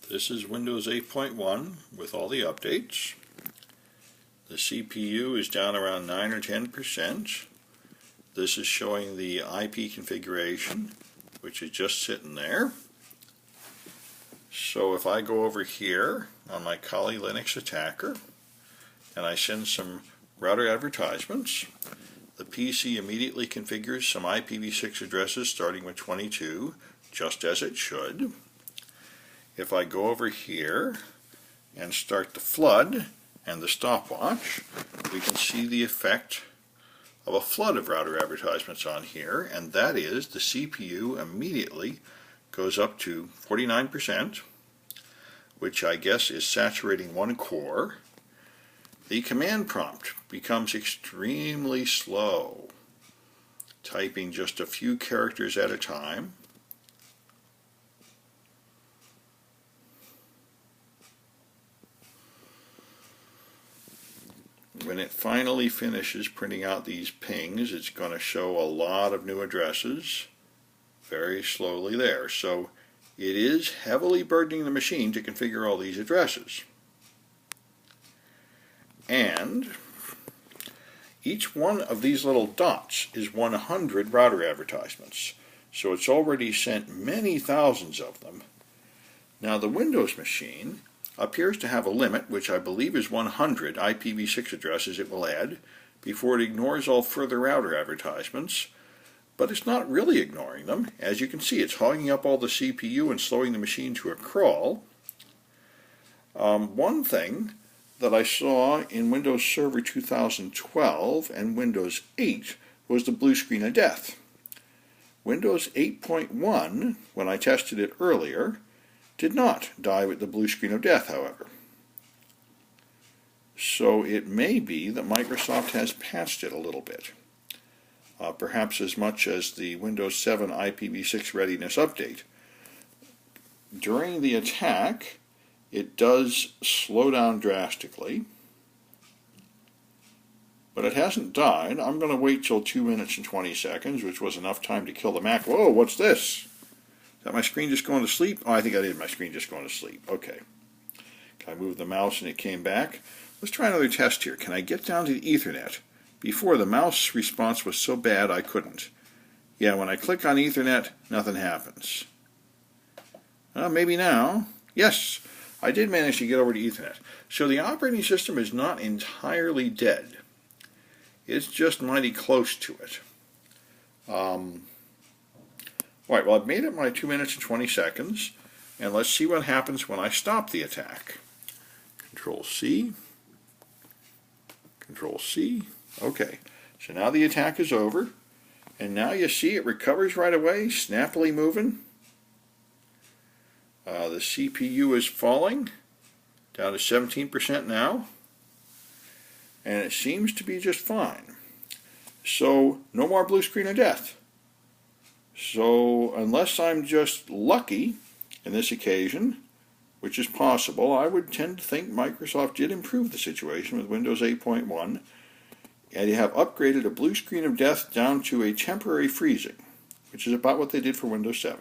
This is Windows 8.1 with all the updates. The CPU is down around 9 or 10%. This is showing the IP configuration, which is just sitting there. So if I go over here on my Kali Linux attacker and I send some router advertisements, the PC immediately configures some IPv6 addresses starting with 22, just as it should. If I go over here and start the flood and the stopwatch, we can see the effect of a flood of router advertisements on here, and that is the CPU immediately goes up to 49%, which I guess is saturating one core. The command prompt becomes extremely slow, typing just a few characters at a time. When it finally finishes printing out these pings, it's going to show a lot of new addresses very slowly there. So it is heavily burdening the machine to configure all these addresses. And each one of these little dots is 100 router advertisements. So it's already sent many thousands of them. Now the Windows machine appears to have a limit, which I believe is 100 IPv6 addresses it will add before it ignores all further router advertisements. But it's not really ignoring them. As you can see, it's hogging up all the CPU and slowing the machine to a crawl. One thing that I saw in Windows Server 2012 and Windows 8 was the blue screen of death. Windows 8.1, when I tested it earlier, did not die with the blue screen of death, however. So it may be that Microsoft has patched it a little bit. Perhaps as much as the Windows 7 IPv6 readiness update. During the attack, it does slow down drastically, but it hasn't died. I'm going to wait till 2 minutes and 20 seconds, which was enough time to kill the Mac. Whoa, what's this? Is that my screen just going to sleep? Oh, I think I did my screen just going to sleep. Okay. I moved the mouse and it came back. Let's try another test here. Can I get down to the Ethernet? Before, the mouse response was so bad I couldn't. Yeah, when I click on Ethernet, nothing happens. Maybe now. Yes, I did manage to get over to Ethernet. So the operating system is not entirely dead. It's just mighty close to it. All right, well, I've made it my 2 minutes and 20 seconds, and let's see what happens when I stop the attack. Control-C, Control-C. Okay, so now the attack is over, and now you see it recovers right away, snappily moving. The CPU is falling, down to 17% now, and it seems to be just fine. So, no more blue screen of death. So, unless I'm just lucky in this occasion, which is possible, I would tend to think Microsoft did improve the situation with Windows 8.1, and you have upgraded a blue screen of death down to a temporary freezing, which is about what they did for Windows 7.